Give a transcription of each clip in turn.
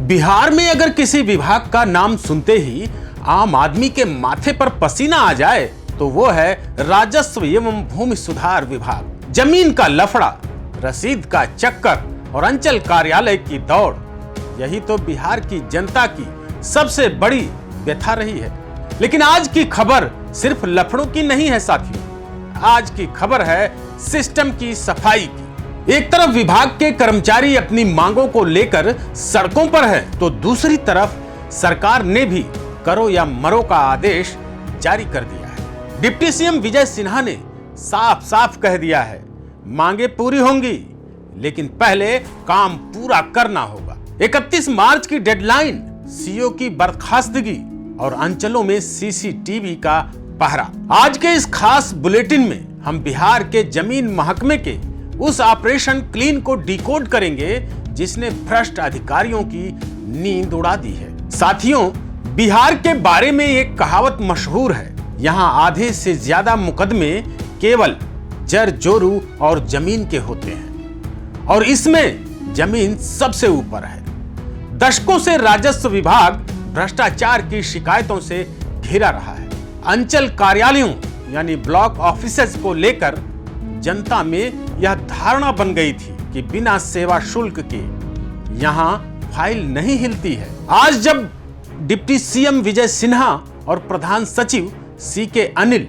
बिहार में अगर किसी विभाग का नाम सुनते ही आम आदमी के माथे पर पसीना आ जाए तो वो है राजस्व एवं भूमि सुधार विभाग। जमीन का लफड़ा, रसीद का चक्कर और अंचल कार्यालय की दौड़, यही तो बिहार की जनता की सबसे बड़ी व्यथा रही है। लेकिन आज की खबर सिर्फ लफड़ों की नहीं है साथियों, आज की खबर है सिस्टम की सफाई की। एक तरफ विभाग के कर्मचारी अपनी मांगों को लेकर सड़कों पर है, तो दूसरी तरफ सरकार ने भी करो या मरो का आदेश जारी कर दिया है। डिप्टी सीएम विजय सिन्हा ने साफ साफ कह दिया है, मांगे पूरी होंगी लेकिन पहले काम पूरा करना होगा। 31 मार्च की डेडलाइन, सीओ की बर्खास्तगी और अंचलों में सीसीटीवी का पहरा। आज के इस खास बुलेटिन में हम बिहार के जमीन महकमे के उस ऑपरेशन क्लीन को डिकोड करेंगे जिसने भ्रष्ट अधिकारियों की नींद उड़ा दी है। साथियों, बिहार के बारे में एक कहावत मशहूर है, यहाँ आधे से ज्यादा मुकदमे केवल जर जोरू और जमीन के होते हैं और इसमें जमीन सबसे ऊपर है। दशकों से राजस्व विभाग भ्रष्टाचार की शिकायतों से घिरा रहा है। अंचल कार्यालयों यानी ब्लॉक ऑफिसेस को लेकर जनता में यह धारणा बन गई थी कि बिना सेवा शुल्क के यहां फाइल नहीं हिलती है। आज जब डिप्टी सीएम विजय सिन्हा और प्रधान सचिव सीके अनिल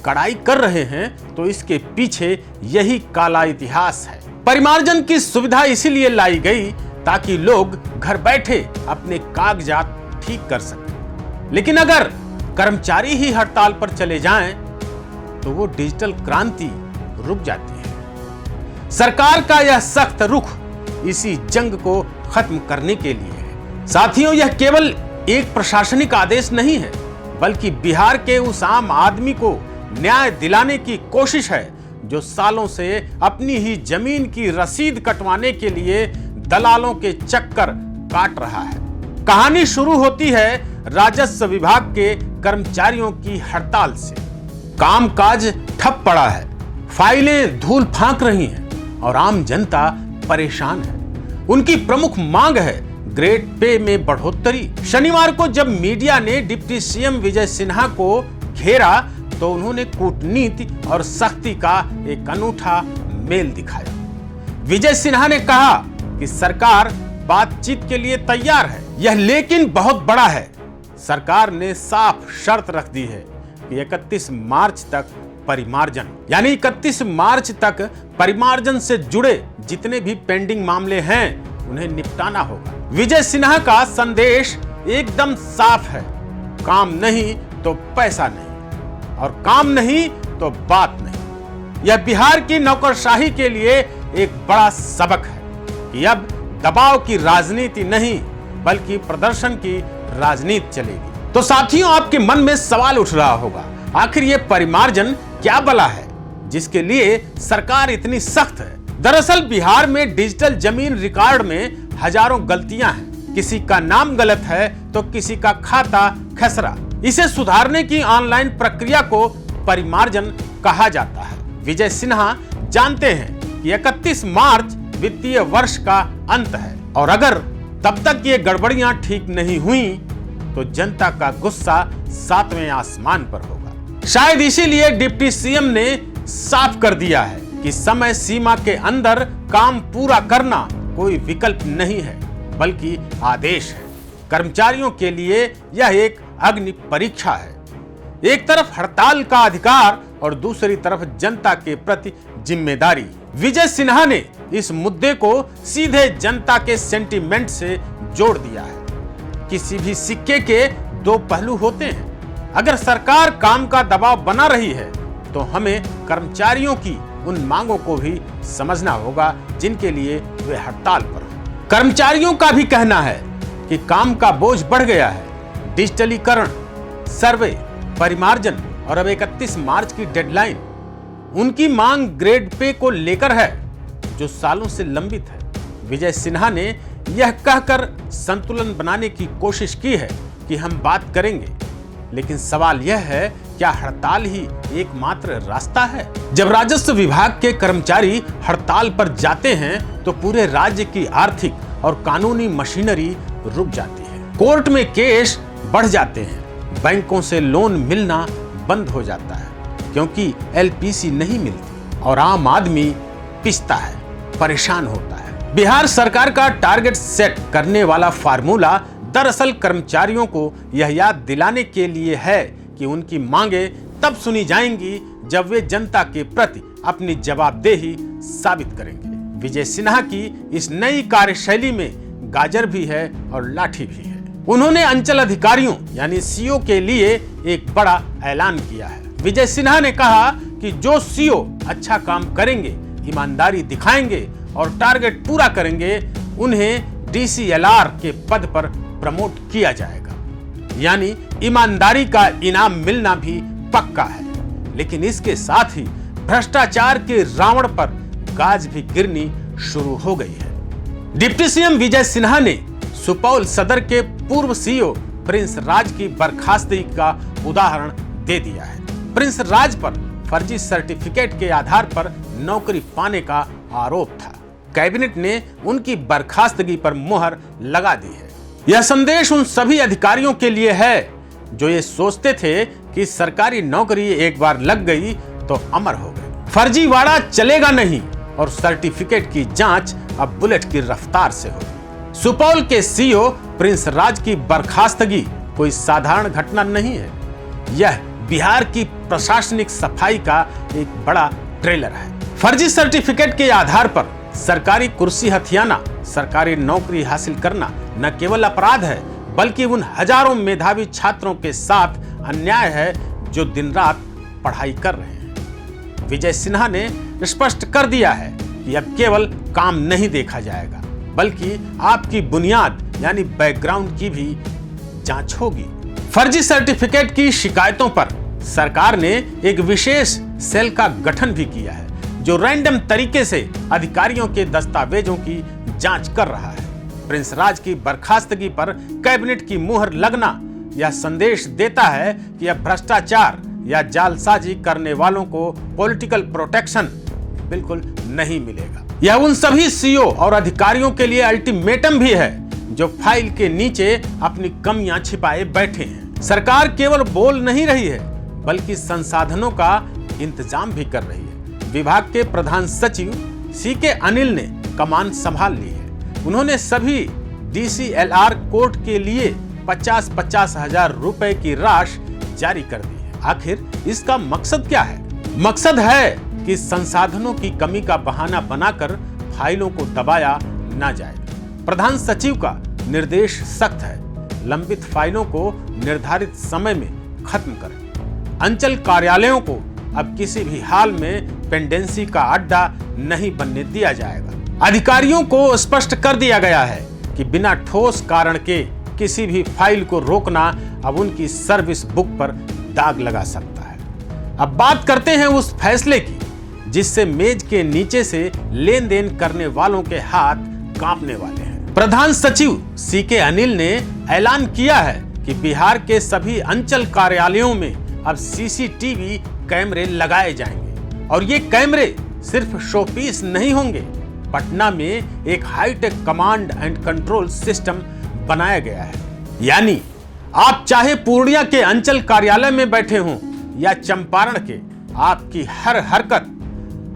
कड़ाई कर रहे हैं तो इसके पीछे यही काला इतिहास है। परिमार्जन की सुविधा इसीलिए लाई गई ताकि लोग घर बैठे अपने कागजात ठीक कर सकें। लेकिन अगर कर्मचारी ही हड़ताल पर चले जाएं तो वो डिजिटल क्रांति रुक जाती है। सरकार का यह सख्त रुख इसी जंग को खत्म करने के लिए है। साथियों, यह केवल एक प्रशासनिक आदेश नहीं है बल्कि बिहार के उस आम आदमी को न्याय दिलाने की कोशिश है जो सालों से अपनी ही जमीन की रसीद कटवाने के लिए दलालों के चक्कर काट रहा है। कहानी शुरू होती है राजस्व विभाग के कर्मचारियों की हड़ताल से। कामकाज ठप पड़ा है, फाइलें धूल फांक रही हैं और आम जनता परेशान है। उनकी प्रमुख मांग है ग्रेड पे में बढ़ोतरी। शनिवार को जब मीडिया ने डिप्टी सीएम विजय सिन्हा को घेरा तो उन्होंने कूटनीति और सख्ती का एक अनूठा मेल दिखाया। विजय सिन्हा ने कहा कि सरकार बातचीत के लिए तैयार है, यह लेकिन बहुत बड़ा है। सरकार ने साफ शर्त रख दी है कि 31 मार्च तक परिमार्जन, यानी 31 मार्च तक परिमार्जन से जुड़े जितने भी पेंडिंग मामले हैं उन्हें निपटाना होगा। विजय सिन्हा का संदेश एकदम साफ है, काम नहीं तो पैसा नहीं और काम नहीं तो बात नहीं। यह बिहार की नौकरशाही के लिए एक बड़ा सबक है कि अब दबाव की राजनीति नहीं बल्कि प्रदर्शन की राजनीति चलेगी। तो साथियों, आपके मन में सवाल उठ रहा होगा, आखिर ये परिमार्जन क्या बला है जिसके लिए सरकार इतनी सख्त है। दरअसल बिहार में डिजिटल जमीन रिकॉर्ड में हजारों गलतियां हैं। किसी का नाम गलत है तो किसी का खाता खसरा। इसे सुधारने की ऑनलाइन प्रक्रिया को परिमार्जन कहा जाता है। विजय सिन्हा जानते हैं कि 31 मार्च वित्तीय वर्ष का अंत है और अगर तब तक ये गड़बड़ियां ठीक नहीं हुई तो जनता का गुस्सा 7वें आसमान पर होगा। शायद इसीलिए डिप्टी सीएम ने साफ कर दिया है कि समय सीमा के अंदर काम पूरा करना कोई विकल्प नहीं है बल्कि आदेश है। कर्मचारियों के लिए यह एक अग्नि परीक्षा है। एक तरफ हड़ताल का अधिकार और दूसरी तरफ जनता के प्रति जिम्मेदारी। विजय सिन्हा ने इस मुद्दे को सीधे जनता के सेंटीमेंट से जोड़ दिया है। किसी भी सिक्के के दो पहलू होते हैं। अगर सरकार काम का दबाव बना रही है तो हमें कर्मचारियों की उन मांगों को भी समझना होगा जिनके लिए वे हड़ताल पर हैं। कर्मचारियों का भी कहना है कि काम का बोझ बढ़ गया है। डिजिटलीकरण, सर्वे, परिमार्जन और अब 31 मार्च की डेडलाइन। उनकी मांग ग्रेड पे को लेकर है जो सालों से लंबित है। विजय सिन्हा ने यह कहकर संतुलन बनाने की कोशिश की है कि हम बात करेंगे, लेकिन सवाल यह है, क्या हड़ताल ही एकमात्र रास्ता है? जब राजस्व विभाग के कर्मचारी हड़ताल पर जाते हैं तो पूरे राज्य की आर्थिक और कानूनी मशीनरी रुक जाती है। कोर्ट में केस बढ़ जाते हैं, बैंकों से लोन मिलना बंद हो जाता है क्योंकि एलपीसी नहीं मिलती और आम आदमी पिसता है, परेशान होता है। बिहार सरकार का टारगेट सेट करने वाला फार्मूला दरअसल कर्मचारियों को यह याद दिलाने के लिए है कि उनकी मांगे तब सुनी जाएंगी जब वे जनता के प्रति अपनी जवाबदेही साबित करेंगे। विजय सिन्हा की इस नई कार्यशैली में गाजर भी है और लाठी भी है। उन्होंने अंचल अधिकारियों यानी सीओ के लिए एक बड़ा ऐलान किया है। विजय सिन्हा ने कहा कि जो सीओ अच्छा काम करेंगे, ईमानदारी दिखाएंगे और टारगेट पूरा करेंगे, उन्हें डीसीएलआर के पद पर प्रमोट किया जाएगा। यानी ईमानदारी का इनाम मिलना भी पक्का है। लेकिन इसके साथ ही भ्रष्टाचार के रावण पर गाज भी गिरनी शुरू हो गई है। डिप्टी सीएम विजय सिन्हा ने सुपौल सदर के पूर्व सीईओ प्रिंस राज की बर्खास्तगी का उदाहरण दे दिया है। प्रिंस राज पर फर्जी सर्टिफिकेट के आधार पर नौकरी पाने का आरोप था। कैबिनेट ने उनकी बर्खास्तगी पर मुहर लगा दी है। यह संदेश उन सभी अधिकारियों के लिए है जो ये सोचते थे कि सरकारी नौकरी एक बार लग गई तो अमर हो गई, फर्जीवाड़ा चलेगा नहीं और सर्टिफिकेट की जांच अब बुलेट की रफ्तार से होगी। सुपौल के सीईओ प्रिंस राज की बर्खास्तगी कोई साधारण घटना नहीं है। यह बिहार की प्रशासनिक सफाई का एक बड़ा ट्रेलर है। फर्जी सर्टिफिकेट के आधार पर सरकारी कुर्सी हथियाना, सरकारी नौकरी हासिल करना न केवल अपराध है बल्कि उन हजारों मेधावी छात्रों के साथ अन्याय है जो दिन रात पढ़ाई कर रहे हैं। विजय सिन्हा ने स्पष्ट कर दिया है कि अब केवल काम नहीं देखा जाएगा बल्कि आपकी बुनियाद यानी बैकग्राउंड की भी जांच होगी। फर्जी सर्टिफिकेट की शिकायतों पर सरकार ने एक विशेष सेल का गठन भी किया है जो रैंडम तरीके से अधिकारियों के दस्तावेजों की जांच कर रहा है। प्रिंस राज की बर्खास्तगी पर कैबिनेट की मुहर लगना यह संदेश देता है कि अब भ्रष्टाचार या जालसाजी करने वालों को पॉलिटिकल प्रोटेक्शन बिल्कुल नहीं मिलेगा। यह उन सभी सीईओ और अधिकारियों के लिए अल्टीमेटम भी है जो फाइल के नीचे अपनी कमियां छिपाए बैठे हैं। सरकार केवल बोल नहीं रही है बल्कि संसाधनों का इंतजाम भी कर रही है। विभाग के प्रधान सचिव सीके अनिल ने कमान संभाल ली है। उन्होंने सभी डीसीएलआर कोर्ट के लिए 50-50 हजार रुपए की राशि जारी कर दी है। आखिर इसका मकसद क्या है? मकसद है कि संसाधनों की कमी का बहाना बनाकर फाइलों को दबाया ना जाए। प्रधान सचिव का निर्देश सख्त है, लंबित फाइलों को निर्धारित समय में खत्म करें। अंचल कार्यालयों को अब किसी भी हाल में पेंडेंसी का अड्डा नहीं बनने दिया जाएगा। अधिकारियों को स्पष्ट कर दिया गया है कि बिना ठोस कारण के किसी भी फाइल को रोकना अब उनकी सर्विस बुक पर दाग लगा सकता है। अब बात करते हैं उस फैसले की जिससे मेज के नीचे से लेन देन करने वालों के हाथ कांपने वाले हैं। प्रधान सचिव सीके अनिल ने ऐलान किया है कि बिहार के सभी अंचल कार्यालयों में अब सीसीटीवी कैमरे लगाए जाएंगे और ये कैमरे सिर्फ शोपीस नहीं होंगे। पटना में एक high tech command and control system बनाया गया है। यानी आप चाहे पूर्णिया के अंचल कार्यालय में बैठे हों या चंपारण के, आपकी हर हरकत,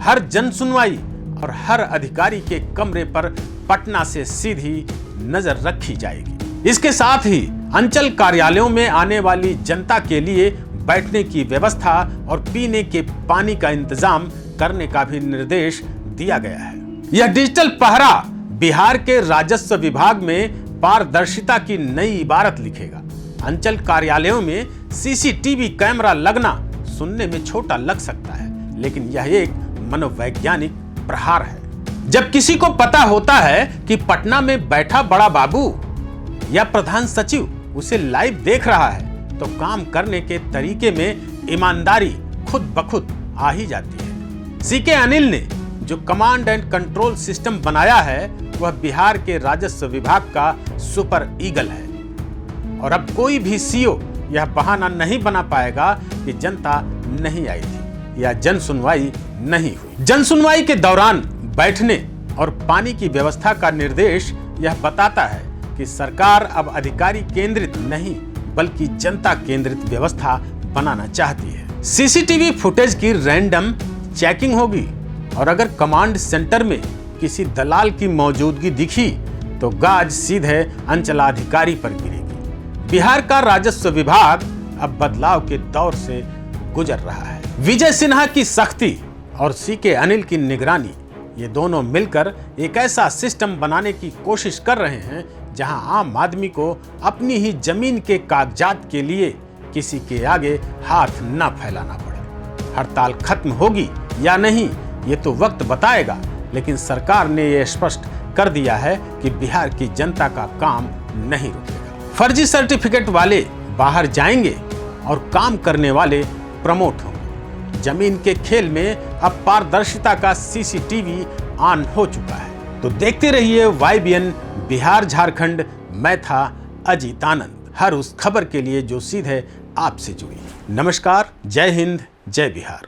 हर जनसुनवाई और हर अधिकारी के कमरे पर पटना से सीधी नजर रखी जाएगी। इसके साथ ही अंचल कार्यालयों में आने वाली जनता के लिए बैठने की व्यवस्था और पीने के पानी का इंतजाम करने का भी निर्देश दिया गया है। यह डिजिटल पहरा बिहार के राजस्व विभाग में पारदर्शिता की नई इबारत लिखेगा। अंचल कार्यालयों में सीसीटीवी कैमरा लगना सुनने में छोटा लग सकता है, लेकिन यह एक मनोवैज्ञानिक प्रहार है। जब किसी को पता होता है कि पटना में बैठा बड़ा बाबू या प्रधान सचिव उसे लाइव देख रहा है, तो काम करने के तरीके में ईमानदारी खुद ब खुद आ ही जाती है। सीके अनिल ने जो कमांड एंड कंट्रोल सिस्टम बनाया है वह बिहार के राजस्व विभाग का सुपर ईगल है और अब कोई भी सीईओ यह बहाना नहीं बना पाएगा कि जनता नहीं आई थी या जन सुनवाई नहीं हुई। जन सुनवाई के दौरान बैठने और पानी की व्यवस्था का निर्देश यह बताता है कि सरकार अब अधिकारी केंद्रित नहीं बल्कि जनता केंद्रित व्यवस्था बनाना चाहती है। सीसीटीवी फुटेज की रैंडम चेकिंग होगी और अगर कमांड सेंटर में किसी दलाल की मौजूदगी दिखी तो गाज सीधे अंचलाधिकारी पर गिरेगी। बिहार का राजस्व विभाग अब बदलाव के दौर से गुजर रहा है। विजय सिन्हा की सख्ती और सीके अनिल की निगरानी, ये दोनों मिलकर एक ऐसा सिस्टम बनाने की कोशिश कर रहे हैं जहां आम आदमी को अपनी ही जमीन के कागजात के लिए किसी के आगे हाथ न फैलाना पड़े। हड़ताल खत्म होगी या नहीं ये तो वक्त बताएगा, लेकिन सरकार ने यह स्पष्ट कर दिया है कि बिहार की जनता का काम नहीं रुकेगा। फर्जी सर्टिफिकेट वाले बाहर जाएंगे और काम करने वाले प्रमोट होंगे। जमीन के खेल में अब पारदर्शिता का सीसीटीवी ऑन हो चुका है। तो देखते रहिए YBN बिहार झारखंड। मैं था अजीत आनंद, हर उस खबर के लिए जो सीधे आपसे जुड़ी। नमस्कार, जय हिंद, जय बिहार।